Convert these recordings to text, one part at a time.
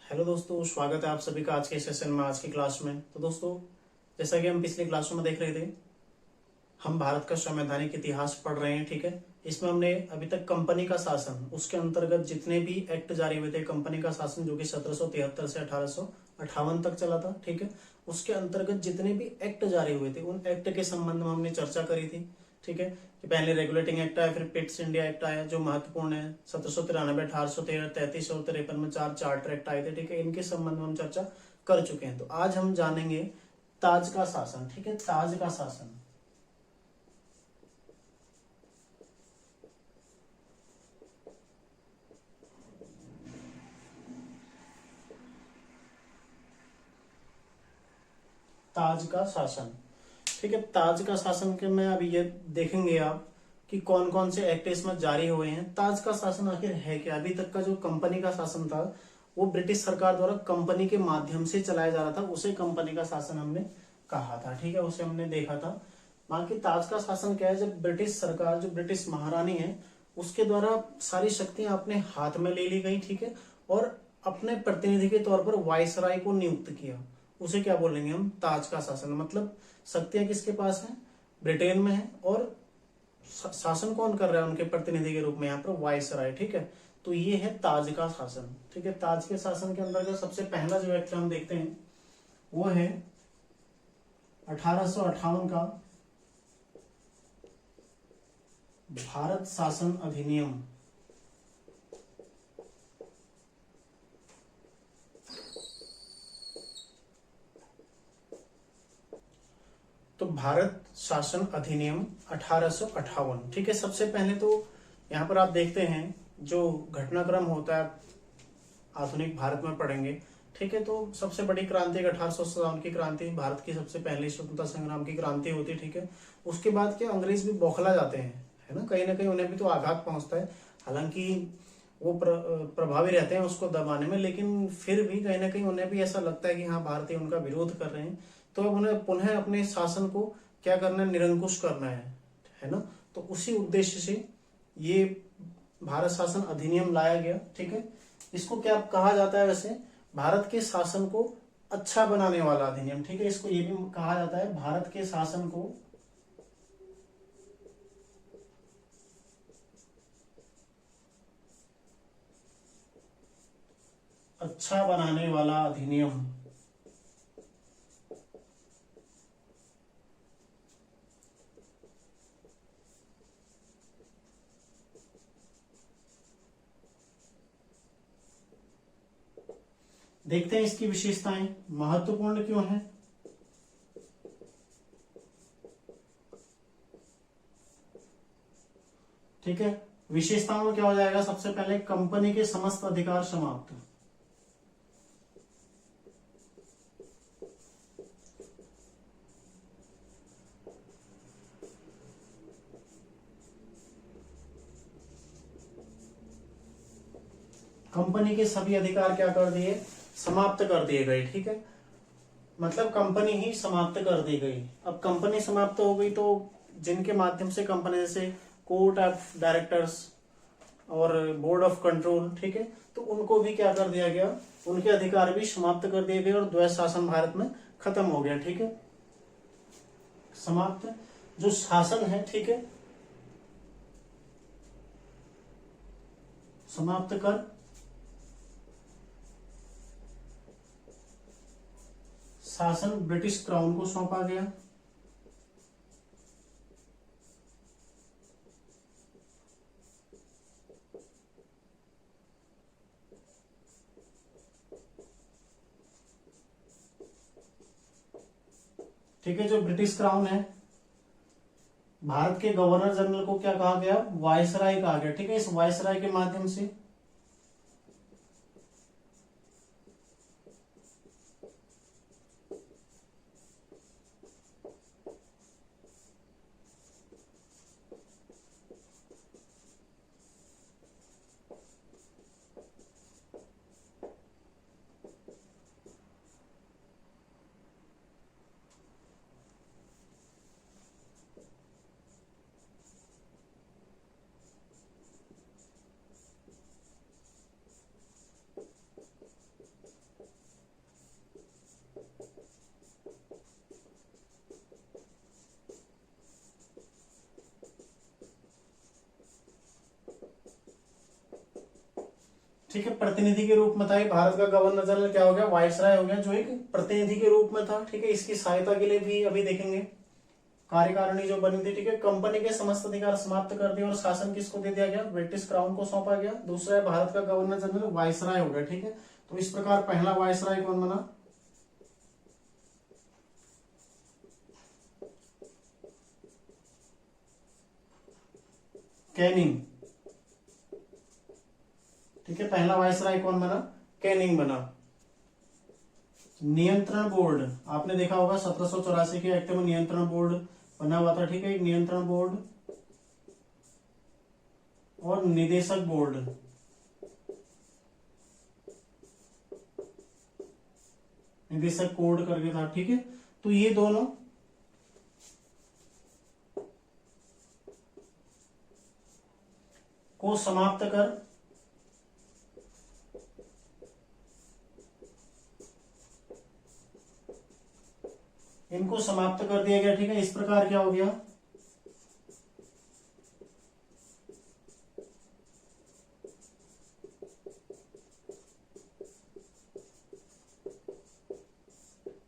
Hello दोस्तों, स्वागत है आप सभी का आज के सेशन में, आज की क्लास में। तो दोस्तों, जैसा कि हम पिछले क्लासों में देख रहे थे, हम भारत का संवैधानिक इतिहास पढ़ रहे हैं। ठीक है, इसमें हमने अभी तक कंपनी का शासन, उसके अंतर्गत जितने भी एक्ट जारी हुए थे, कंपनी का शासन जो कि 1773 से 1858 तक चला था। ठीक है, उसके अंतर्गत जितने भी एक्ट जारी हुए थे, उन एक्ट के संबंध में हमने चर्चा करी थी। ठीक है, कि पहले रेगुलेटिंग एक्ट आया, फिर पिट्स इंडिया एक्ट आया जो महत्वपूर्ण है। 1793, 1813, 33 और 53 में 4 चार्टर एक्ट आए थे। ठीक है, इनके संबंध में हम चर्चा कर चुके हैं। तो आज हम जानेंगे ताज का शासन। ठीक है, ताज का शासन। ताज का शासन। ठीक है, ताज का शासन के में अभी ये देखेंगे आप कि कौन कौन से एक्ट इसमें जारी हुए हैं। ताज का शासन आखिर है क्या? अभी तक का जो कंपनी का शासन था वो ब्रिटिश सरकार द्वारा कंपनी के माध्यम से चलाया जा रहा था, उसे कंपनी का शासन हमने कहा था। ठीक है, उसे हमने देखा था। बाकी ताज का शासन क्या है? जब ब्रिटिश सरकार, जो ब्रिटिश महारानी है, उसके द्वारा सारी शक्तियां अपने हाथ में ले ली गई। ठीक है, और अपने प्रतिनिधि के तौर पर वायसराय को नियुक्त किया, उसे क्या बोलेंगे हम? ताज का शासन। मतलब शक्तियां किसके पास हैं? ब्रिटेन में है, और शासन कौन कर रहा है उनके प्रतिनिधि के रूप में? यहाँ पर वायसराय। ठीक है, तो ये है ताज का शासन। ठीक है, ताज के शासन के अंतर्गत सबसे पहला जो एक्ट हम देखते हैं वो है 1858 का भारत शासन अधिनियम। तो भारत शासन अधिनियम 1858। ठीक है, सबसे पहले तो यहाँ पर आप देखते हैं जो घटनाक्रम होता है आधुनिक भारत में पढ़ेंगे। ठीक है, तो सबसे बड़ी क्रांति 1857 की क्रांति, भारत की सबसे पहली स्वतंत्रता संग्राम की क्रांति होती है। ठीक है, उसके बाद के अंग्रेज भी बौखला जाते हैं, है ना कहीं उन्हें भी तो आघात पहुंचता है। हालांकि वो प्रभावी रहते हैं उसको दबाने में, लेकिन फिर भी कहीं ना कहीं उन्हें भी ऐसा लगता है कि हाँ, भारतीय उनका विरोध कर रहे हैं, तो अब उन्हें पुनः अपने शासन को क्या करना है? निरंकुश करना है ना। तो उसी उद्देश्य से ये भारत शासन अधिनियम लाया गया। ठीक है, इसको क्या कहा जाता है वैसे? भारत के शासन को अच्छा बनाने वाला अधिनियम। ठीक है, इसको ये भी कहा जाता है भारत के शासन को अच्छा बनाने वाला अधिनियम। देखते हैं इसकी विशेषताएं महत्वपूर्ण क्यों है। ठीक है, विशेषताओं में क्या हो जाएगा? सबसे पहले कंपनी के समस्त अधिकार समाप्त। कंपनी के सभी अधिकार क्या कर दिए? समाप्त कर दिए गए। ठीक है, मतलब कंपनी ही समाप्त कर दी गई। अब कंपनी समाप्त हो गई तो जिनके माध्यम से कंपनी, जैसे कोर्ट ऑफ डायरेक्टर्स और बोर्ड ऑफ कंट्रोल, ठीक है, तो उनको भी क्या कर दिया गया? उनके अधिकार भी समाप्त कर दिए गए और द्वैध शासन भारत में खत्म हो गया। ठीक है, समाप्त जो शासन है, ठीक है, समाप्त कर शासन ब्रिटिश क्राउन को सौंपा गया। ठीक है, जो ब्रिटिश क्राउन है, भारत के गवर्नर जनरल को क्या कहा गया? वायसराय कहा गया। ठीक है, इस वायसराय के माध्यम से ठीक है, प्रतिनिधि के रूप में था। भारत का गवर्नर जनरल क्या हो गया, वायसराय हो गया, जो एक प्रतिनिधि के रूप में था। ठीक है, इसकी सहायता के लिए भी अभी देखेंगे कार्यकारिणी जो बनी थी। ठीक है, कंपनी के समस्त अधिकार समाप्त कर दिए और शासन किसको दे दिया गया, ब्रिटिश क्राउन को सौंपा गया। दूसरा है भारत का गवर्नर जनरल वायसराय हो गया। ठीक है, तो इस प्रकार पहला वायसराय कौन बना, कैनिंग। ठीक है, पहला वायसराय कौन बना, कैनिंग बना। नियंत्रण बोर्ड आपने देखा होगा 1784 के एक्ट में नियंत्रण बोर्ड बना हुआ था। ठीक है, एक नियंत्रण बोर्ड और निदेशक बोर्ड। निदेशक कोड करके था। ठीक है, तो ये दोनों को समाप्त कर इनको समाप्त कर दिया गया। ठीक है, इस प्रकार क्या हो गया,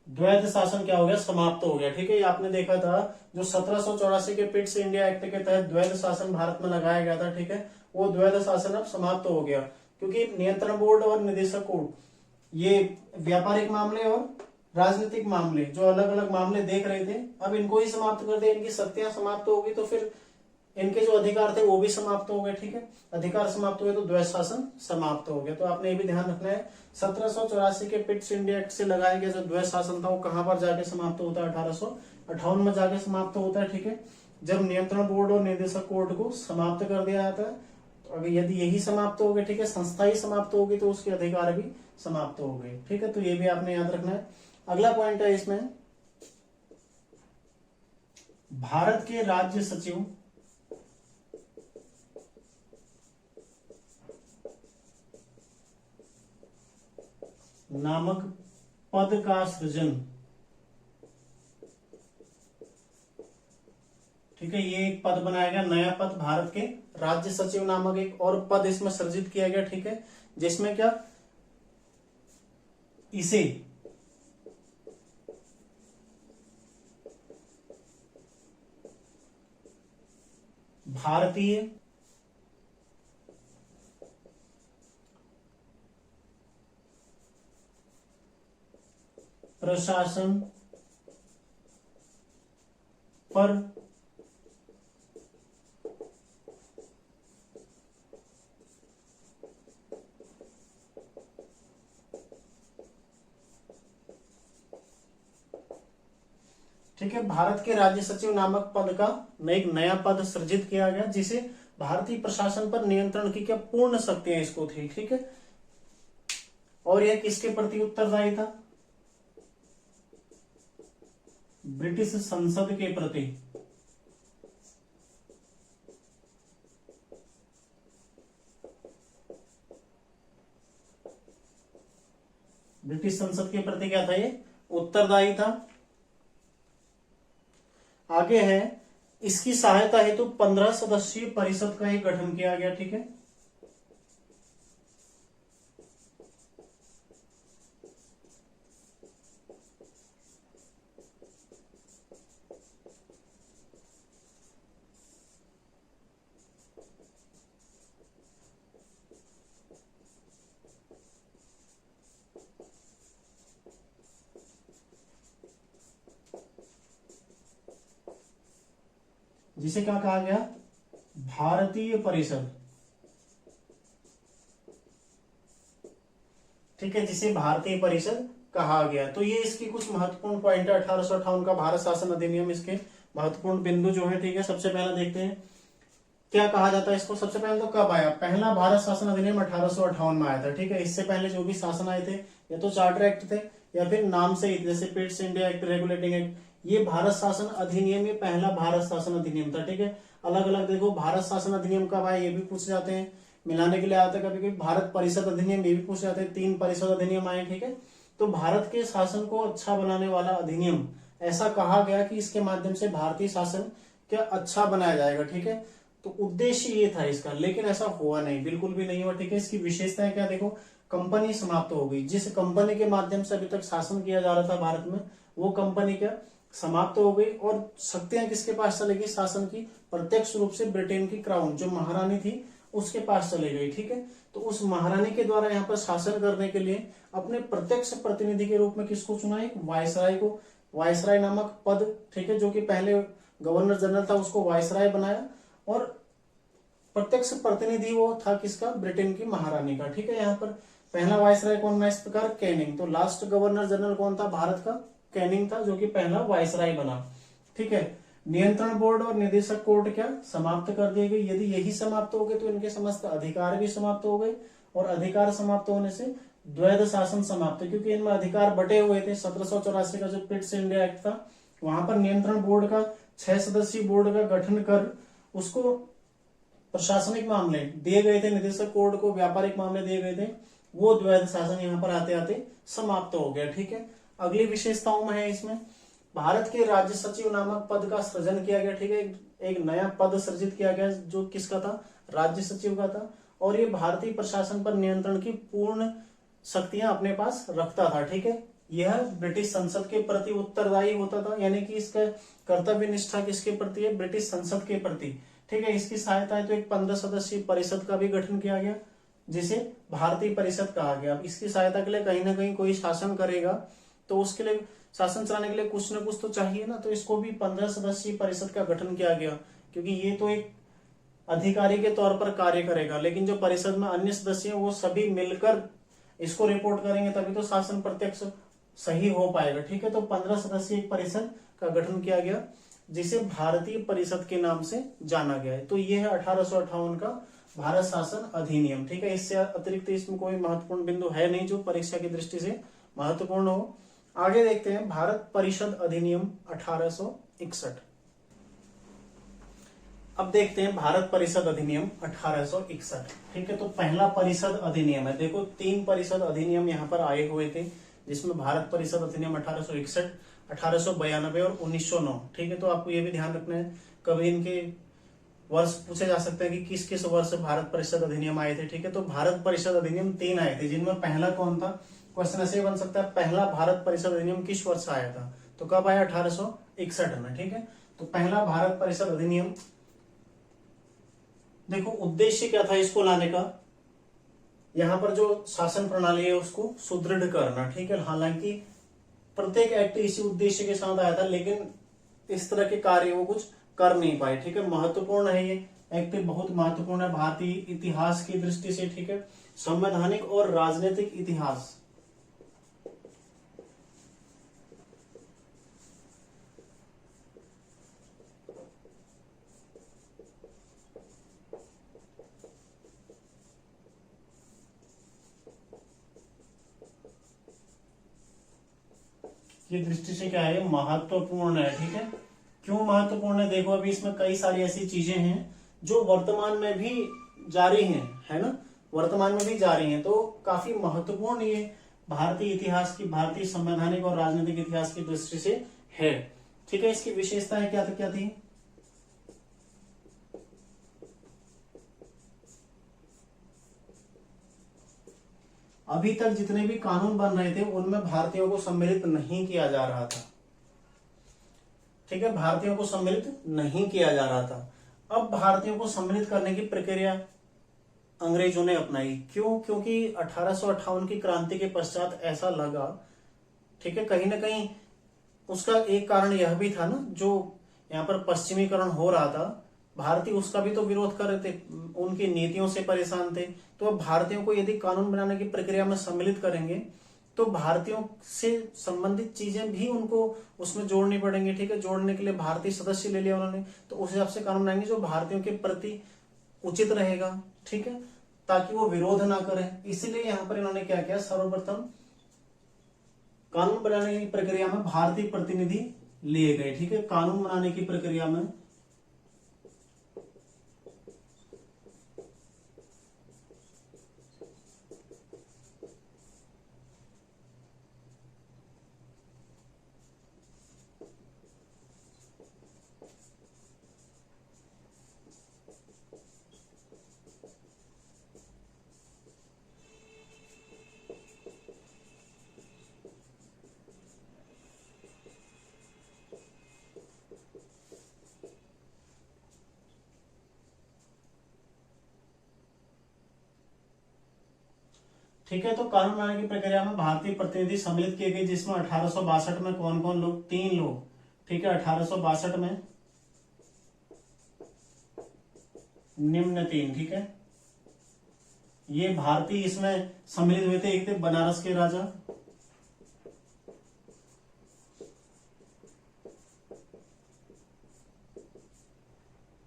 द्वैध शासन क्या हो गया, समाप्त हो गया। ठीक है, ये आपने देखा था जो 1784 के पिट्स इंडिया एक्ट के तहत द्वैध शासन भारत में लगाया गया था। ठीक है, वो द्वैध शासन अब समाप्त हो गया, क्योंकि नियंत्रण बोर्ड और निदेशक कोड ये व्यापारिक मामले और राजनीतिक मामले जो अलग अलग मामले देख रहे थे, अब इनको ही समाप्त कर दिया। इनकी शक्तियां समाप्त होगी तो फिर इनके जो अधिकार थे वो भी समाप्त हो गए। ठीक है, अधिकार समाप्त हुए तो द्वैध शासन समाप्त हो गया। तो आपने ये भी ध्यान रखना है 1784 के पिट्स इंडिया एक्ट से लगाया गया जो द्वैध शासन था वो कहां पर जाके समाप्त होता है, 1858 में जाके समाप्त होता है। ठीक है, जब नियंत्रण बोर्ड और निदेशक कोड को समाप्त कर दिया जाता है। तो अगर यदि यही समाप्त हो गए, ठीक है, संस्था ही समाप्त होगी तो उसके अधिकार भी समाप्त हो गए। ठीक है, तो ये भी आपने याद रखना है। अगला पॉइंट है इसमें, भारत के राज्य सचिव नामक पद का सृजन। ठीक है, ये एक पद बनाया गया, नया पद, भारत के राज्य सचिव नामक एक और पद इसमें सृजित किया गया। ठीक है, जिसमें क्या, इसे भारतीय प्रशासन पर ठीक है, भारत के राज्य सचिव नामक पद का एक नया पद सृजित किया गया, जिसे भारतीय प्रशासन पर नियंत्रण की क्या पूर्ण शक्तियां इसको थी। ठीक है, और यह किसके प्रति उत्तरदायी था, ब्रिटिश संसद के प्रति। ब्रिटिश संसद के प्रति क्या था, ये उत्तरदायी था। आगे है, इसकी सहायता हेतु 15 सदस्यीय परिषद का ही गठन किया गया। ठीक है, जिसे क्या कहा गया, भारतीय परिषद। ठीक है, जिसे भारतीय परिषद कहा गया। तो ये इसकी कुछ महत्वपूर्ण पॉइंट है 1858 का भारत शासन अधिनियम, इसके महत्वपूर्ण बिंदु जो है। ठीक है, सबसे पहले देखते हैं क्या कहा जाता है इसको। सबसे पहले तो कब आया, पहला भारत शासन अधिनियम 1858 में आया था। ठीक है, इससे पहले जो भी शासन आए थे या तो चार्टर एक्ट थे या फिर नाम से ही, जैसे Pitt's India act, regulating act, ये भारत शासन अधिनियम, ये पहला भारत शासन अधिनियम था। ठीक है, अलग अलग देखो भारत शासन अधिनियम कब आए ये भी पूछ जाते हैं, मिलाने के लिए आता है कभी कभी। भारत परिषद अधिनियम ये भी पूछ जाते हैं, 3 परिषद अधिनियम आए। ठीक है, तो भारत के शासन को अच्छा बनाने वाला अधिनियम, ऐसा कहा गया कि इसके माध्यम से भारतीय शासन क्या अच्छा बनाया जाएगा। ठीक है, तो उद्देश्य ये था इसका, लेकिन ऐसा हुआ नहीं, बिल्कुल भी नहीं हुआ। ठीक है, इसकी विशेषताएं क्या देखो, कंपनी समाप्त हो गई। जिस कंपनी के माध्यम से अभी तक शासन किया जा रहा था भारत में, वो कंपनी क्या समाप्त हो गई, और शक्तियां किसके पास चली गई शासन की, प्रत्यक्ष रूप से ब्रिटेन की क्राउन जो महारानी थी उसके पास चले गई। ठीक है, तो उस महारानी के द्वारा यहाँ पर शासन करने के लिए अपने प्रत्यक्ष प्रतिनिधि के रूप में किसको चुना, एक वायसराय को, वायसराय नामक पद, ठीक है, जो कि पहले गवर्नर जनरल था उसको वायसराय बनाया, और प्रत्यक्ष प्रतिनिधि वो था किसका, ब्रिटेन की महारानी का। ठीक है, यहाँ पर पहला वायसराय कौन बना इस प्रकार, कैनिंग। तो लास्ट गवर्नर जनरल कौन था भारत का, कैनिंग था, जो कि पहला वायसराय बना। ठीक है, नियंत्रण बोर्ड और निदेशक कोर्ट क्या समाप्त कर दिए गए। यदि यही समाप्त हो गए तो इनके समस्त अधिकार भी समाप्त हो गए, और अधिकार समाप्त होने से द्वैध शासन समाप्त, क्योंकि इनमें अधिकार बटे हुए थे। 1784 का जो पिट्स इंडिया एक्ट था, वहां पर नियंत्रण बोर्ड का 6 सदस्यीय बोर्ड का गठन कर उसको प्रशासनिक मामले दिए गए थे, निदेशक कोर्ट को व्यापारिक मामले दिए गए थे, वो द्वैध शासन यहाँ पर आते आते समाप्त हो गया। ठीक है, अगली विशेषताओं में है इसमें भारत के राज्य सचिव नामक पद का सृजन किया गया। ठीक है, एक नया पद सृजित किया गया जो किसका था, राज्य सचिव का था, और ये भारतीय प्रशासन पर नियंत्रण की पूर्ण शक्तियां अपने पास रखता था। ठीक है, यह ब्रिटिश संसद के प्रति उत्तरदायी होता था, यानी कि इसका कर्तव्य निष्ठा किसके प्रति है, ब्रिटिश संसद के प्रति। ठीक है, इसकी सहायता है तो एक 15 सदस्यीय परिषद का भी गठन किया गया, जिसे भारतीय परिषद कहा गया। अब इसकी सहायता के लिए कहीं ना कहीं कोई शासन करेगा, तो उसके लिए शासन चलाने के लिए कुछ न कुछ तो चाहिए ना, तो इसको भी 15 सदस्यीय परिषद का गठन किया गया, क्योंकि ये तो एक अधिकारी के तौर पर कार्य करेगा, लेकिन जो परिषद में अन्य सदस्य हैं वो सभी मिलकर इसको रिपोर्ट करेंगे, तभी तो शासन प्रत्यक्ष सही हो पाएगा। ठीक है, तो 15 सदस्यीय परिषद का गठन किया गया, जिसे भारतीय परिषद के नाम से जाना गया है। तो ये है 1858 का भारत शासन अधिनियम। ठीक है, इससे अतिरिक्त इसमें कोई महत्वपूर्ण बिंदु है नहीं जो परीक्षा की दृष्टि से महत्वपूर्ण हो। आगे देखते हैं भारत परिषद अधिनियम 1861। अब देखते हैं भारत परिषद अधिनियम 1861। ठीक है, तो पहला परिषद अधिनियम है। देखो 3 परिषद अधिनियम यहाँ पर आए हुए थे, जिसमें भारत परिषद अधिनियम 1861, 1892 और 1909। ठीक है, तो आपको ये भी ध्यान रखना है, कभी इनके वर्ष पूछे जा सकते हैं कि किस किस वर्ष भारत परिषद अधिनियम आए थे। ठीक है, तो भारत परिषद अधिनियम 3 आए थे, जिनमें पहला कौन था, क्वेश्चन ऐसे बन सकता है, पहला भारत परिषद अधिनियम किस वर्ष आया था, तो कब आया, 1861 में। ठीक है, तो पहला भारत परिषद अधिनियम, देखो उद्देश्य क्या था इसको लाने का, यहाँ पर जो शासन प्रणाली है उसको सुदृढ़ करना। ठीक है, हालांकि प्रत्येक एक्ट इसी उद्देश्य के साथ आया था, लेकिन इस तरह के कार्य वो कुछ कर नहीं पाए। ठीक है, महत्वपूर्ण है ये एक्ट, बहुत महत्वपूर्ण है भारतीय इतिहास की दृष्टि से। ठीक है, संवैधानिक और राजनीतिक इतिहास, की दृष्टि से क्या है, महत्वपूर्ण है। ठीक है, क्यों महत्वपूर्ण है, देखो अभी इसमें कई सारी ऐसी चीजें हैं जो वर्तमान में भी जारी हैं, है ना, वर्तमान में भी जारी हैं, तो काफी महत्वपूर्ण ये भारतीय इतिहास की, भारतीय संवैधानिक और राजनीतिक इतिहास की दृष्टि से है। ठीक है, इसकी विशेषताएं क्या थी, अभी तक जितने भी कानून बन रहे थे उनमें भारतीयों को सम्मिलित नहीं किया जा रहा था। ठीक है, भारतीयों को सम्मिलित नहीं किया जा रहा था। अब भारतीयों को सम्मिलित करने की प्रक्रिया अंग्रेजों ने अपनाई। क्यों, क्योंकि 1858 की क्रांति के पश्चात ऐसा लगा, ठीक है, कहीं ना कहीं उसका एक कारण यह भी था ना, जो यहाँ पर पश्चिमीकरण हो रहा था, भारतीय उसका भी तो विरोध कर रहे थे, उनकी नीतियों से परेशान थे। तो अब भारतीयों को यदि कानून बनाने की प्रक्रिया में सम्मिलित करेंगे तो भारतीयों से संबंधित चीजें भी उनको उसमें जोड़नी पड़ेंगी। ठीक है, जोड़ने के लिए भारतीय सदस्य ले लिया उन्होंने, तो उस हिसाब से कानून बनाएंगे जो भारतीयों के प्रति उचित रहेगा। ठीक है, ताकि वो विरोध ना करें। इसीलिए यहाँ पर इन्होंने क्या किया, सर्वप्रथम कानून बनाने की प्रक्रिया में भारतीय प्रतिनिधि लिए गए। ठीक है, कानून बनाने की प्रक्रिया में ठीक है। तो कानून बनाने की प्रक्रिया में भारतीय प्रतिनिधि सम्मिलित किए गए, जिसमें 1862 में कौन कौन लोग, 3 लोग, ठीक है। 1862 में निम्न 3, ठीक है। ये भारतीय इसमें सम्मिलित हुए थे। एक थे बनारस के राजा,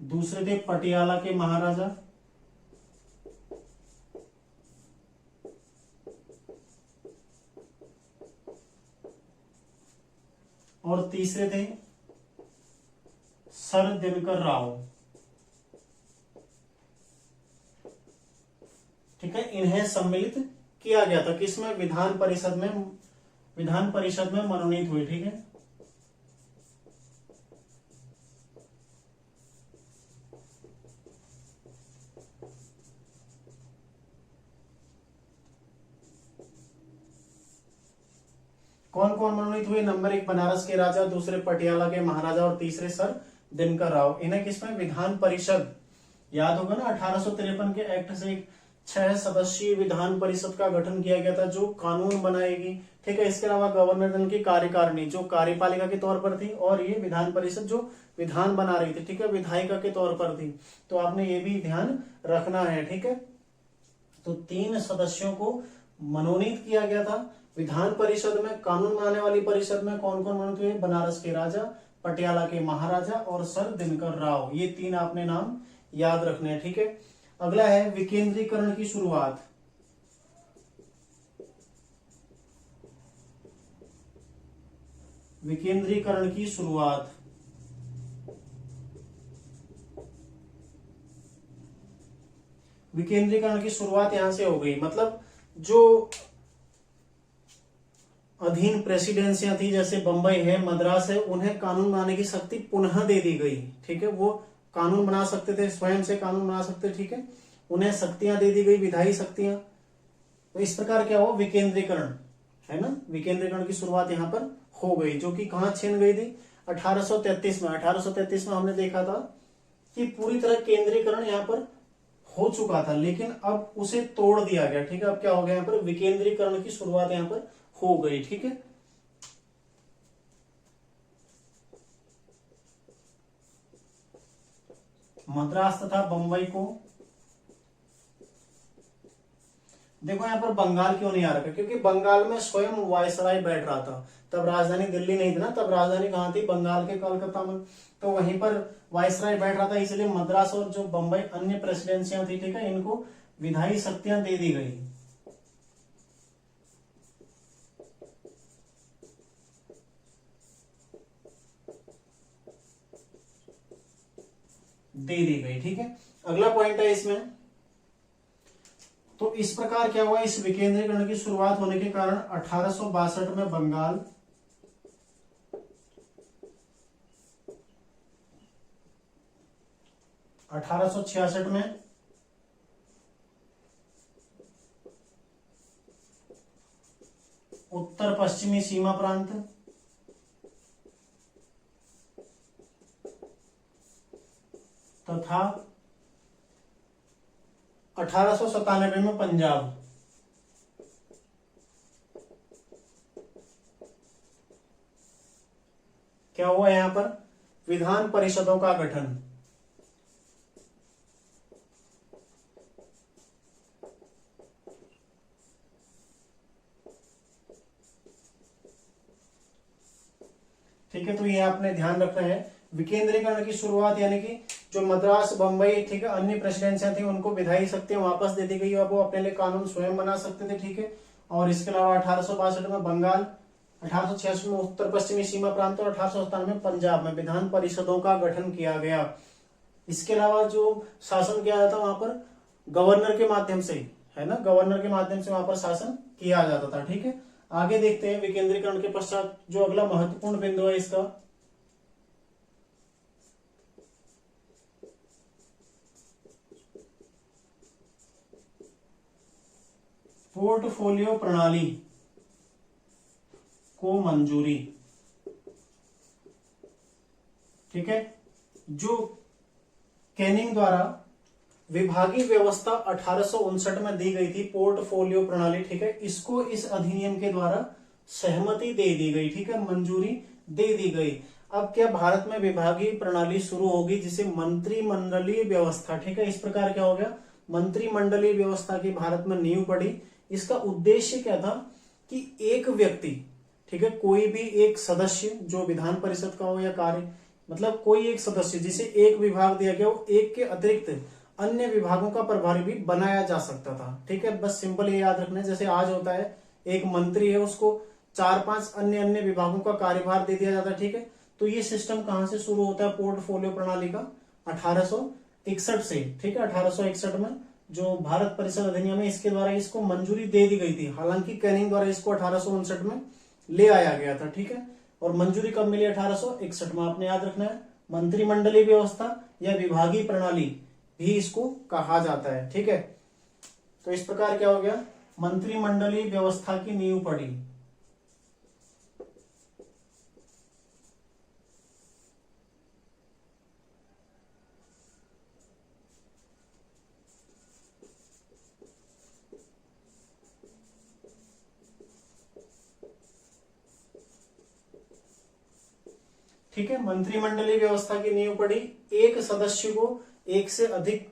दूसरे थे पटियाला के महाराजा, और तीसरे थे सर दिनकर राव, ठीक है। इन्हें सम्मिलित किया गया था किसमें, विधान परिषद में, विधान परिषद में मनोनीत हुए, ठीक है। कौन कौन मनोनीत हुए, नंबर 1 बनारस के राजा, दूसरे पटियाला के महाराजा और तीसरे सर दिनकर राव। इन्हें किसमें, विधान परिषद, याद होगा ना 1853 के एक्ट से एक 6 सदस्यीय विधान परिषद का गठन किया गया था जो कानून बनाएगी, ठीक है। इसके अलावा गवर्नर जनरल की कार्यकारिणी जो कार्यपालिका के तौर पर थी, और ये विधान परिषद जो विधान बना रही थी, ठीक है, विधायिका के तौर पर थी। तो आपने ये भी ध्यान रखना है, ठीक है। तो 3 सदस्यों को मनोनीत किया गया था विधान परिषद में। कानून बनाने वाली परिषद में कौन कौन मनोनीत हुए, बनारस के राजा, पटियाला के महाराजा और सर दिनकर राव। ये 3 आपने नाम याद रखने हैं, ठीक है। अगला है विकेंद्रीकरण की शुरुआत। विकेंद्रीकरण की शुरुआत, विकेंद्रीकरण की शुरुआत यहां से हो गई। मतलब जो अधीन प्रेसिडेंसियां थी, जैसे बंबई है, मद्रास है, उन्हें कानून बनाने की शक्ति पुनः दे दी गई, ठीक है। वो कानून बना सकते थे, स्वयं से कानून बना सकते, ठीक है। उन्हें शक्तियां दे दी गई, विधायी शक्तियां। तो इस प्रकार क्या हुआ, विकेंद्रीकरण, है ना। विकेंद्रीकरण की शुरुआत यहां पर हो गई, जो कि कहां छीन गई थी, 1833 में। 1833 में हमने देखा था कि पूरी तरह केंद्रीकरण यहां पर हो चुका था, लेकिन अब उसे तोड़ दिया गया, ठीक है। अब क्या हो गया, यहाँ पर विकेंद्रीकरण की शुरुआत यहाँ पर हो गई, ठीक है। मद्रास तथा बंबई को, देखो यहाँ पर बंगाल क्यों नहीं आ रखा, क्योंकि बंगाल में स्वयं वायसराय बैठ रहा था। तब राजधानी दिल्ली नहीं थी ना, तब राजधानी कहां थी, बंगाल के कलकत्ता में। तो वहीं पर वायसराय बैठ रहा था, इसलिए मद्रास और जो बंबई अन्य प्रेसिडेंसियां थी, ठीक है, इनको विधायी शक्तियां दे दी गई, दे दी गई, ठीक है। अगला पॉइंट है इसमें, तो इस प्रकार क्या हुआ, इस विकेंद्रीकरण की शुरुआत होने के कारण 1862 में बंगाल, 1866 में उत्तर पश्चिमी सीमा प्रांत, तथा 1897 में पंजाब। क्या हुआ यहां पर, विधान परिषदों का गठन। ठीक है, तो ये आपने ध्यान रखना है। विकेंद्रीकरण की शुरुआत यानी कि जो मद्रास, बंबई, ठीक है, अन्य प्रेसिडेंसियां थी, उनको विधायी शक्तियां वापस दे दी गई। अब वो अपने लिए कानून स्वयं बना सकते थे, ठीक है। और इसके अलावा 1862 में बंगाल, 1866 में उत्तर पश्चिमी सीमा प्रांत और 1897 में पंजाब में विधान परिषदों का गठन किया गया। इसके अलावा जो शासन किया जाता वहां पर गवर्नर के माध्यम से, है ना, गवर्नर के माध्यम से वहां पर शासन किया जाता था, ठीक है। आगे देखते हैं विकेंद्रीकरण के पश्चात जो अगला महत्वपूर्ण बिंदु है इसका, पोर्टफोलियो प्रणाली को मंजूरी, ठीक है। जो कैनिंग द्वारा विभागीय व्यवस्था 1859 में दी गई थी, पोर्टफोलियो प्रणाली, ठीक है, इसको इस अधिनियम के द्वारा सहमति दे दी गई, ठीक है, मंजूरी दे दी गई। अब क्या भारत में विभागीय प्रणाली शुरू होगी जिसे मंत्रिमंडलीय व्यवस्था, ठीक है, इस प्रकार क्या हो गया, मंत्रिमंडलीय व्यवस्था की भारत में नींव पड़ी। इसका उद्देश्य क्या था कि एक व्यक्ति, ठीक है, कोई भी एक सदस्य जो विधान परिषद का हो या कार्य, मतलब कोई एक सदस्य जिसे एक विभाग दिया गया हो, एक के अतिरिक्त अन्य विभागों का प्रभारी भी बनाया जा सकता था, ठीक है। बस सिंपल ये याद रखना है, जैसे आज होता है एक मंत्री है, उसको 4-5 अन्य अन्य विभागों का कार्यभार दे दिया जाता है, ठीक है। तो ये सिस्टम कहां से शुरू होता है, पोर्टफोलियो प्रणाली का 1861 से, ठीक है। 1861 में जो भारत परिषद अधिनियम है, इसके द्वारा इसको मंजूरी दे दी गई थी। हालांकि कैनिंग द्वारा इसको 1859 में ले आया गया था, ठीक है। और मंजूरी कब मिली, 1861 में। आपने याद रखना है, मंत्रिमंडलीय व्यवस्था या विभागीय प्रणाली भी इसको कहा जाता है, ठीक है। तो इस प्रकार क्या हो गया, मंत्रिमंडलीय व्यवस्था की नींव पड़ी। ठीक है, मंत्रिमंडलीय व्यवस्था की नींव पड़ी। एक सदस्य को एक से अधिक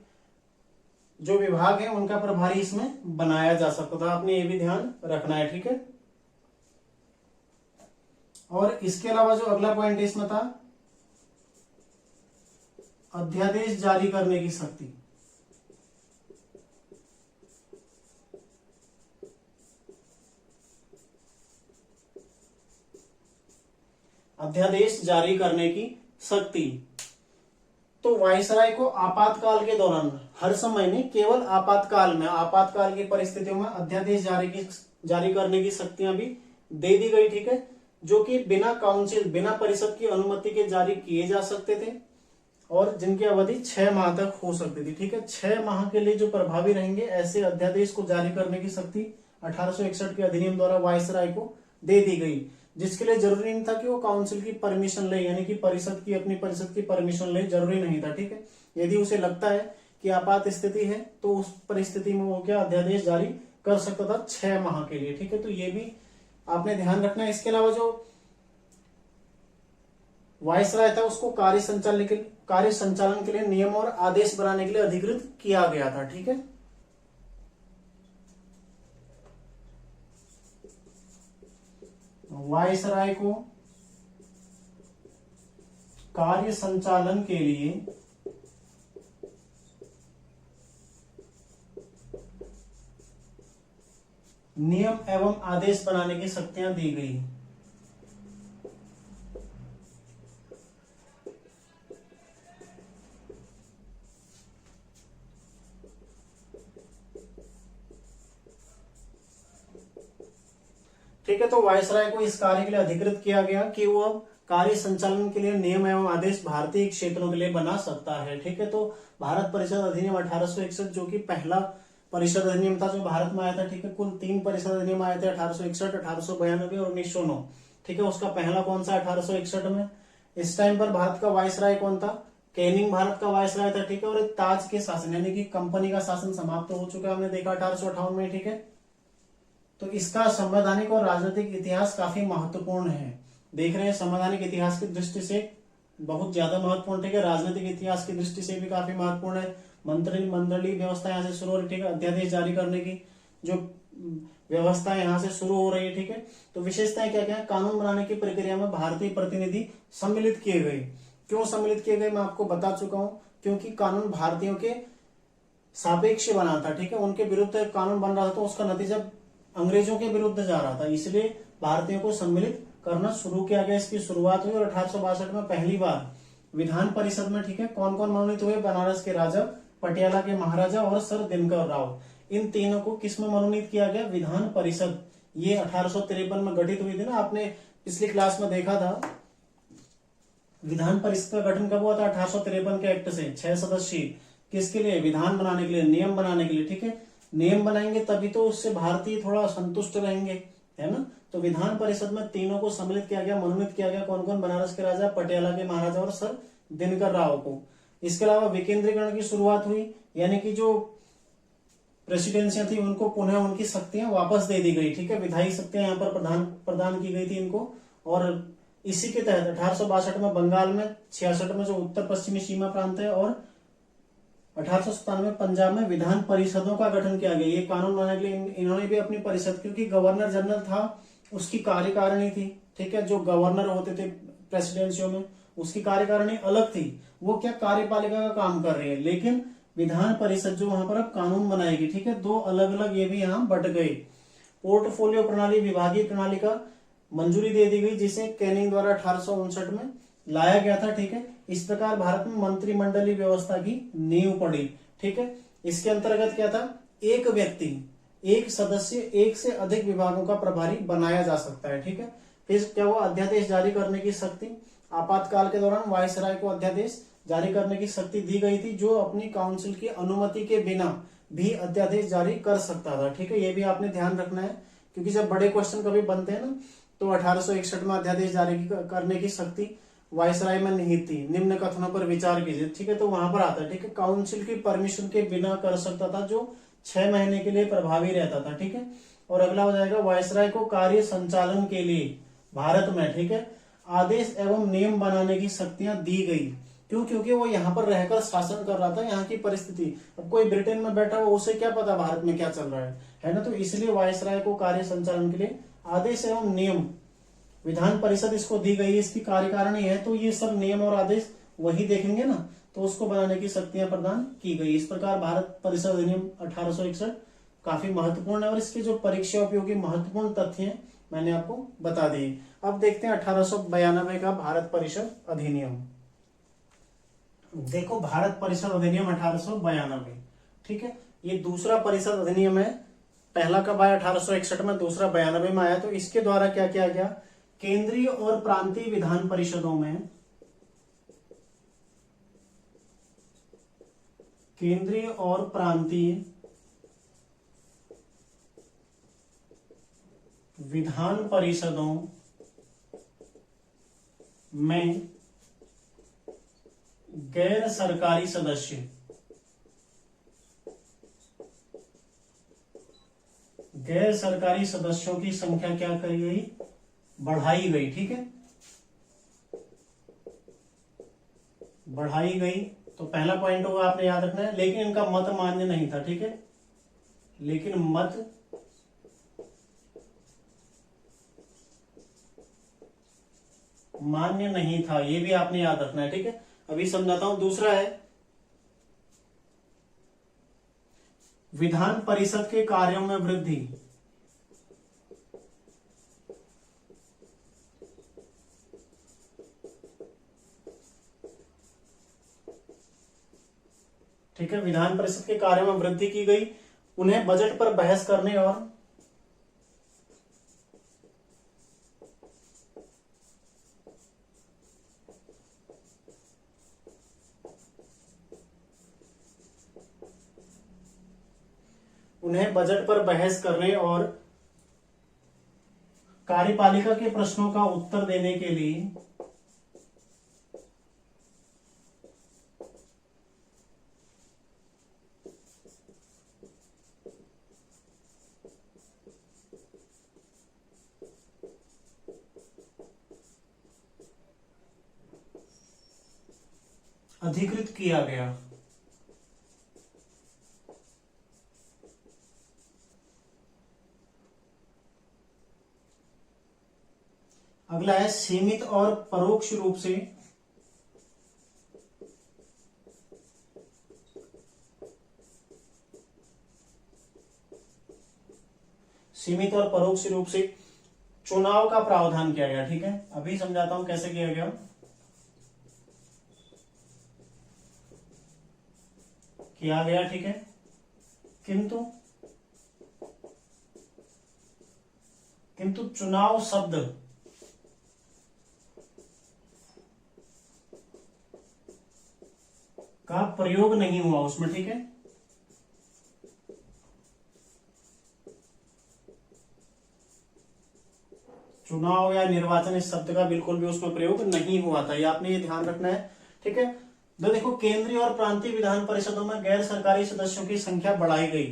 जो विभाग है उनका प्रभारी इसमें बनाया जा सकता था, आपने ये भी ध्यान रखना है, ठीक है। और इसके अलावा जो अगला पॉइंट इसमें था, अध्यादेश जारी करने की शक्ति। अध्यादेश जारी करने की शक्ति। तो वायसराय को आपातकाल के दौरान, हर समय नहीं, केवल आपातकाल में, आपातकाल की परिस्थितियों में अध्यादेश जारी करने की शक्तियां भी दे दी गई, ठीक है, जो कि बिना काउंसिल, बिना परिषद की अनुमति के जारी किए जा सकते थे और जिनकी अवधि 6 माह तक हो सकती थी, ठीक है। 6 माह के लिए जो प्रभावी रहेंगे, ऐसे अध्यादेश को जारी करने की शक्ति 1861 के अधिनियम द्वारा वायसराय को दे दी गई, जिसके लिए जरूरी नहीं था कि वो काउंसिल की परमिशन ले, यानी कि परिषद की, अपनी परिषद की परमिशन ले, जरूरी नहीं था, ठीक है। यदि उसे लगता है कि आपात स्थिति है तो उस परिस्थिति में वो क्या अध्यादेश जारी कर सकता था 6 माह के लिए, ठीक है। तो ये भी आपने ध्यान रखना है। इसके अलावा जो वायसराय था उसको कार्य संचालन के लिए नियम और आदेश बनाने के लिए अधिकृत किया गया था, ठीक है। वायसराय को कार्य संचालन के लिए नियम एवं आदेश बनाने की शक्तियां दी गई। ठीक है, तो वायसराय को इस कार्य के लिए अधिकृत किया गया कि वो अब कार्य संचालन के लिए नियम एवं आदेश भारतीय क्षेत्रों के लिए बना सकता है, ठीक है। तो भारत परिषद अधिनियम 1861 जो कि पहला परिषद अधिनियम था जो भारत में आया था, ठीक है। कुल 3 परिषद अधिनियम आए थे, 1861, 1892 और 1909, ठीक है। उसका पहला कौन सा, 1861 में। इस टाइम पर भारत का वायसराय कौन था, कैनिंग भारत का वायसराय था, ठीक है। और ताज के शासन यानी कि कंपनी का शासन समाप्त हो चुका है, हमने देखा 1858 में, ठीक है। तो इसका संवैधानिक और राजनीतिक इतिहास काफी महत्वपूर्ण है, देख रहे हैं। संवैधानिक इतिहास की दृष्टि से बहुत ज्यादा महत्वपूर्ण, ठीक है। राजनीतिक इतिहास की दृष्टि से भी काफी महत्वपूर्ण है। मंत्रिमंडलीय व्यवस्था यहाँ से शुरू हो रही, ठीक है। अध्यादेश जारी करने की जो व्यवस्था यहाँ से शुरू हो रही है, ठीक है। तो विशेषताएं क्या क्या है, कानून बनाने की प्रक्रिया में भारतीय प्रतिनिधि सम्मिलित किए गए। क्यों सम्मिलित किए गए मैं आपको बता चुका हूं, क्योंकि कानून भारतीयों के सापेक्ष बना था, ठीक है। उनके विरुद्ध कानून बन रहा था तो उसका नतीजा अंग्रेजों के विरुद्ध जा रहा था, इसलिए भारतीयों को सम्मिलित करना शुरू किया गया। इसकी शुरुआत हुई और 1862 में पहली बार विधान परिषद में, ठीक है, कौन कौन मनोनीत हुए, बनारस के राजा, पटियाला के महाराजा और सर दिनकर राव, इन तीनों को किसमें मनोनीत किया गया, विधान परिषद। ये 1853 में गठित हुई थी ना, आपने पिछली क्लास में देखा था। विधान परिषद का गठन कब हुआ था, 1853 के एक्ट से। 6 सदस्यीय, किसके लिए, विधान बनाने के लिए, नियम बनाने के लिए, ठीक है। नियम बनाएंगे तभी तो उससे भारतीय थोड़ा संतुष्ट रहेंगे, है ना। तो विधान परिषद में तीनों को सम्मिलित किया गया, मनोनीत किया गया। कौन कौन, बनारस के राजा, पटियाला के महाराजा और सर दिनकर राव को। इसके अलावा विकेंद्रीकरण की शुरुआत हुई, यानी कि जो प्रेसिडेंसियां थी उनको पुनः उनकी शक्तियां वापस दे दी गई। ठीक है, विधायी शक्तियां यहाँ पर प्रदान की गई थी इनको। और इसी के तहत 1862 में बंगाल में, 66 में जो उत्तर पश्चिमी सीमा प्रांत है, और 1897 पंजाब में विधान परिषदों का गठन किया गया। ये कानून बनाने के लिए इन्होंने भी अपनी परिषद, क्योंकि गवर्नर जनरल था, उसकी कार्यकारिणी थी। ठीक है, जो गवर्नर होते थे प्रेसिडेंसियों में, उसकी कार्यकारिणी अलग थी, वो क्या कार्यपालिका का काम कर रही है। लेकिन विधान परिषद जो वहां पर अब कानून बनाएगी, ठीक है, दो अलग अलग ये भी यहाँ बट गए। पोर्टफोलियो प्रणाली, विभागीय प्रणाली का मंजूरी दे दी गई, जिसे कैनिंग द्वारा 1859 में लाया गया था। ठीक है, इस प्रकार भारत में मंत्रिमंडलीय व्यवस्था की नींव पड़ी। ठीक है, इसके अंतर्गत क्या था, एक व्यक्ति, एक सदस्य, एक से अधिक विभागों का प्रभारी बनाया जा सकता है। ठीक है, फिर क्या हुआ, अध्यादेश जारी करने की शक्ति, आपातकाल के दौरान वायसराय को अध्यादेश जारी करने की शक्ति दी गई थी, जो अपनी काउंसिल की अनुमति के बिना भी अध्यादेश जारी कर सकता था। ठीक है, ये भी आपने ध्यान रखना है, क्योंकि जब बड़े क्वेश्चन कभी बनते हैं ना, तो 1861 में अध्यादेश जारी करने की शक्ति वायसराय में निहित थी। निम्न कथनों पर विचार कीजिए। ठीक है, तो वहां पर आता है, ठीक है, काउंसिल की परमिशन के बिना कर सकता था, जो 6 महीने के लिए प्रभावी रहता था। ठीक है, और अगला हो जाएगा, वायसराय को कार्य संचालन के लिए भारत में, ठीक है, आदेश एवं नियम बनाने की शक्तियां दी गई। क्यों? क्योंकि वो यहाँ पर रहकर शासन कर रहा था, यहाँ की परिस्थिति। अब कोई ब्रिटेन में बैठा हुआ, उसे क्या पता भारत में क्या चल रहा है ना। तो इसलिए वायसराय को कार्य संचालन के लिए आदेश एवं नियम, विधान परिषद इसको दी गई, इसकी कार्यकारिणी है, तो ये सब नियम और आदेश वही देखेंगे ना, तो उसको बनाने की शक्तियां प्रदान की गई। इस प्रकार भारत परिषद अधिनियम 1861 काफी महत्वपूर्ण है, और इसके जो परीक्षा उपयोगी महत्वपूर्ण तथ्य हैं मैंने आपको बता दिए। अब देखते हैं 1892 का भारत परिषद अधिनियम। देखो, भारत परिषद अधिनियम 1892, ठीक है, ये दूसरा परिषद अधिनियम है। पहला कब आया? 1861 में, दूसरा 92 में आया। तो इसके द्वारा क्या किया गया, केंद्रीय और प्रांतीय विधान परिषदों में, केंद्रीय और प्रांतीय विधान परिषदों में गैर सरकारी सदस्य, गैर सरकारी सदस्यों की संख्या क्या करी गई, बढ़ाई गई। ठीक है, बढ़ाई गई। तो पहला पॉइंट होगा, आपने याद रखना है, लेकिन इनका मत मान्य नहीं था। ठीक है, लेकिन मत मान्य नहीं था, ये भी आपने याद रखना है। ठीक है, अभी समझाता हूं। दूसरा है, विधान परिषद के कार्यों में वृद्धि, ठीक है, विधान परिषद के कार्यों में वृद्धि की गई। उन्हें बजट पर बहस करने और कार्यपालिका के प्रश्नों का उत्तर देने के लिए अधिकृत किया गया। अगला है, सीमित और परोक्ष रूप से चुनाव का प्रावधान किया गया। ठीक है, अभी समझाता हूं कैसे किया गया। ठीक है, किंतु चुनाव शब्द का प्रयोग नहीं हुआ उसमें। ठीक है, चुनाव या निर्वाचन इस शब्द का बिल्कुल भी उसमें प्रयोग नहीं हुआ था, ये आपने ये ध्यान रखना है। ठीक है, देखो केंद्रीय और प्रांतीय विधान परिषदों में गैर सरकारी सदस्यों की संख्या बढ़ाई गई,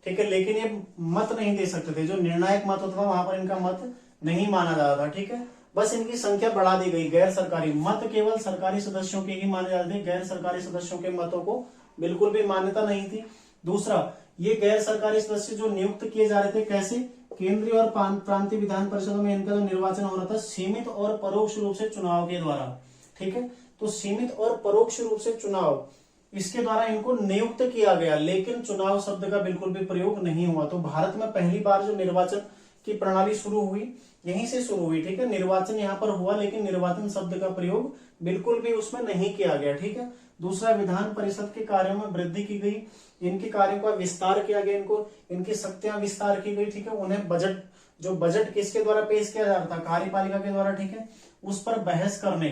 ठीक है, लेकिन ये मत नहीं दे सकते थे, जो निर्णायक मत होता था वहां पर इनका मत नहीं माना जाता था, ठीक है, बस इनकी संख्या बढ़ा दी गई। गैर सरकारी मत केवल सरकारी सदस्यों के ही माने जाते थे, गैर सरकारी सदस्यों के मतों को बिल्कुल भी मान्यता नहीं थी। दूसरा, ये गैर सरकारी सदस्य जो नियुक्त किए जा रहे थे कैसे, केंद्रीय और प्रांतीय विधान परिषदों में इनका जो निर्वाचन हो रहा था सीमित और परोक्ष रूप से चुनाव के द्वारा, ठीक है, तो सीमित और परोक्ष रूप से चुनाव, इसके द्वारा इनको नियुक्त किया गया, लेकिन चुनाव शब्द का बिल्कुल भी प्रयोग नहीं हुआ। तो भारत में पहली बार जो निर्वाचन की प्रणाली शुरू हुई यहीं से शुरू हुई, ठीक है, निर्वाचन यहाँ पर हुआ लेकिन निर्वाचन शब्द का प्रयोग बिल्कुल भी उसमें नहीं किया गया, ठीक है। दूसरा, विधान परिषद के कार्यों में वृद्धि की गई, इनके कार्यों का विस्तार किया गया, इनको इनकी शक्तियां विस्तार की गई, ठीक है, उन्हें बजट, जो बजट किसके द्वारा पेश किया जा रहा था, कार्यपालिका के द्वारा, ठीक है, उस पर बहस करने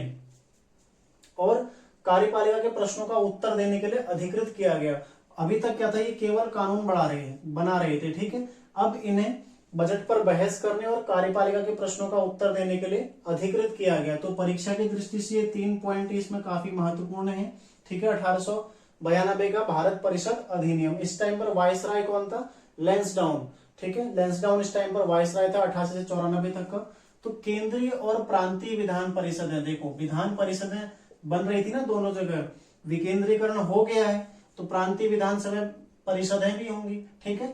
और कार्यपालिका के प्रश्नों का उत्तर देने के लिए अधिकृत किया गया। अभी तक क्या था, ये केवल कानून बना रहे थे, ठीक है, अब इन्हें बजट पर बहस करने और कार्यपालिका के प्रश्नों का उत्तर देने के लिए अधिकृत किया गया। तो परीक्षा की दृष्टि से ये 3 पॉइंट इसमें काफी महत्वपूर्ण है, ठीक है। 1892 का भारत परिषद अधिनियम, इस टाइम पर वायसराय कौन था, लैंसडाउन, ठीक है, लैंसडाउन इस टाइम पर वायसराय था 88 से 94 तक का। तो केंद्रीय और प्रांतीय विधान परिषद है, देखो विधान परिषदें बन रही थी ना दोनों जगह, विकेंद्रीकरण हो गया है तो प्रांतीय विधानसभा परिषदें भी होंगी, ठीक है।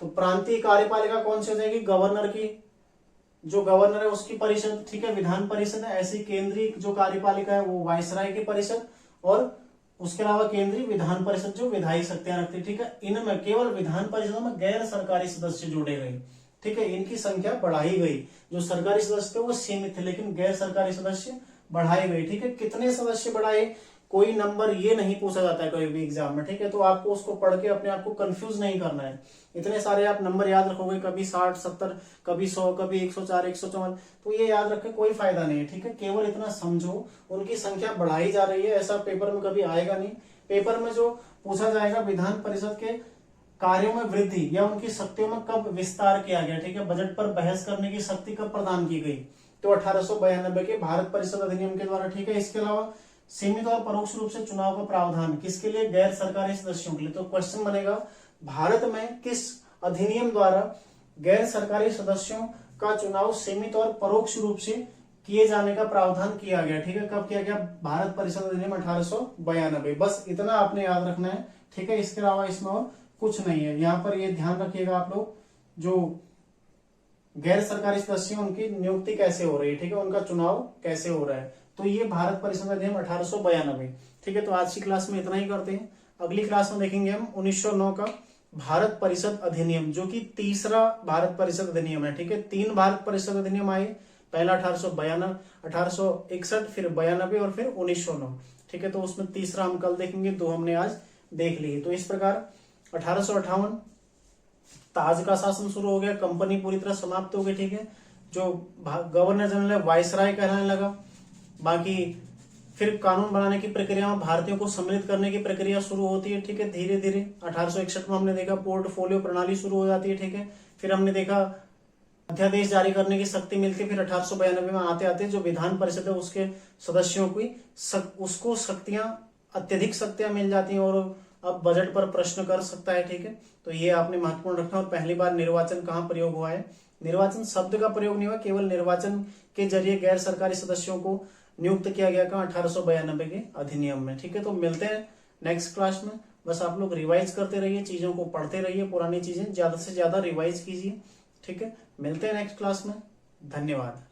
तो प्रांतीय कार्यपालिका कौन सी हो जाएगी, गवर्नर की, जो गवर्नर है उसकी परिषद, ठीक है, विधान परिषद है। ऐसी केंद्रीय जो कार्यपालिका है वो वायसराय की परिषद, और उसके अलावा केंद्रीय विधान परिषद जो विधायी शक्तियां रखती है, ठीक है। इनमें केवल विधान परिषदों में गैर सरकारी सदस्य जोड़े गए, ठीक है, इनकी संख्या बढ़ाई गई। जो सरकारी सदस्य थे वो सीमित थे, लेकिन गैर सरकारी सदस्य बढ़ाए गए, ठीक है। कितने सदस्य बढ़ाए, कोई नंबर ये नहीं पूछा जाता है कोई भी एग्जाम में, ठीक है, तो आपको उसको पढ़ के अपने आप को कंफ्यूज नहीं करना है। इतने सारे आप नंबर याद रखोगे, कभी 60, 70, कभी 100, कभी 104, 154, तो ये याद रख के कोई फायदा नहीं है, ठीक है। केवल इतना समझो उनकी संख्या बढ़ाई जा रही है, ऐसा पेपर में कभी आएगा नहीं। पेपर में जो पूछा जाएगा विधान परिषद के कार्यों में वृद्धि या उनकी शक्तियों में कब विस्तार किया गया, ठीक है, बजट पर बहस करने की शक्ति कब प्रदान की गई, तो 1892 के भारत परिषद अधिनियम के द्वारा, ठीक है। इसके अलावा सीमित और परोक्ष रूप से चुनाव का प्रावधान किसके लिए, गैर सरकारी सदस्यों के लिए। तो क्वेश्चन बनेगा, भारत में किस अधिनियम द्वारा गैर सरकारी सदस्यों का चुनाव सीमित और परोक्ष रूप से किए जाने का प्रावधान किया गया, ठीक है, कब किया गया, भारत परिषद अधिनियम 1892। बस इतना आपने याद रखना है, ठीक है, इसके अलावा इसमें और कुछ नहीं है। यहाँ पर ये ध्यान रखिएगा आप लोग, जो गैर सरकारी सदस्य उनकी नियुक्ति कैसे हो रही है, ठीक है, उनका चुनाव कैसे हो रहा है। तो ये भारत परिषद अधिनियम 1892, ठीक है। तो आज की क्लास में इतना ही करते हैं। अगली क्लास में देखेंगे हम 1909 का भारत परिषद अधिनियम, जो कि तीसरा भारत परिषद अधिनियम है, ठीक है। 3 भारत परिषद अधिनियम आए, पहला 1892, 1861, फिर 92 और फिर 1909, ठीक है। तो उसमें तीसरा हम कल देखेंगे, 2 हमने आज देख लिए। तो इस प्रकार 1858 ताज का शासन शुरू हो गया, कंपनी पूरी तरह समाप्त हो गई, ठीक है। जो गवर्नर जनरल है वायसराय कहलाने लगा। बाकी फिर कानून बनाने की प्रक्रिया में भारतीयों को सम्मिलित करने की प्रक्रिया शुरू होती है, ठीक है, धीरे धीरे। 1861 में हमने देखा पोर्टफोलियो प्रणाली शुरू हो जाती है, ठीक है। फिर हमने देखा अध्यादेश जारी करने की शक्ति मिलती है। फिर 1892 में आते आते जो विधान परिषद है उसके सदस्यों की उसको शक्तियां, अत्यधिक शक्तियां मिल जाती हैं और अब बजट पर प्रश्न कर सकता है, ठीक है। तो ये आपने महत्वपूर्ण रखना। और पहली बार निर्वाचन कहाँ प्रयोग हुआ है, निर्वाचन शब्द का प्रयोग नहीं हुआ, केवल निर्वाचन के जरिए गैर सरकारी सदस्यों को नियुक्त किया गया कहाँ, 1892 के अधिनियम में, ठीक है। तो मिलते हैं नेक्स्ट क्लास में। बस आप लोग रिवाइज करते रहिए, चीजों को पढ़ते रहिए, पुरानी चीजें ज्यादा से ज्यादा रिवाइज कीजिए, ठीक है। मिलते हैं नेक्स्ट क्लास में। धन्यवाद।